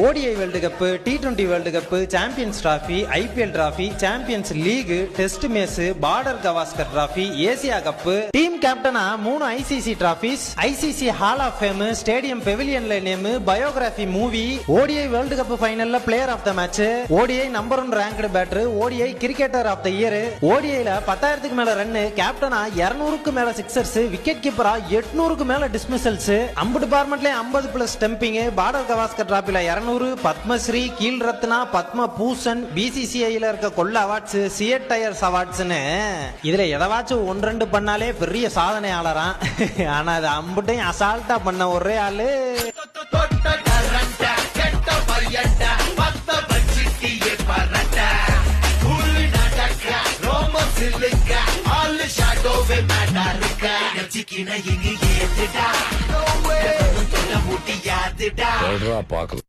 ODI world cup, T20 world cup, champions trophy, IPL trophy, champions league, test match, Border Gavaskar trophy, Asia cup, team கேப்டனா 3 ICC trophies, ICC hall of fame, stadium பெவிலியன்ல name, biography movie, ODI world cup ஃபைனல்ல player of the match, ODI number 1 ranked batter, ODI cricketer of the year, ஓடிஐல 10,000க்கு மேல run, கேப்டனா 200க்கு மேல sixers, wicket கீப்பரா 800க்கு மேல dismissals, அம்பு டிபார்ட்மெண்ட்ல 50+ ஸ்டம்பிங், பார்டர் கவாஸ்கர் டிராஃபில 200, பத்மஸ்ரீ, கீழ் ரத்னா, பத்ம பூஷன், BCCIல இருக்க கொள்ள அவார்ட்ஸ், சியட் டயர்ஸ் அவார்ட்ஸ்னு இதுல எதவாச்சும் 1-2 பண்ணாலே பெரிய சாதனையாளரா. ஆனா அது அம்புட்டையும் அசால்ட்டா பண்ண ஒரே ஆளு பாக்கலாம்.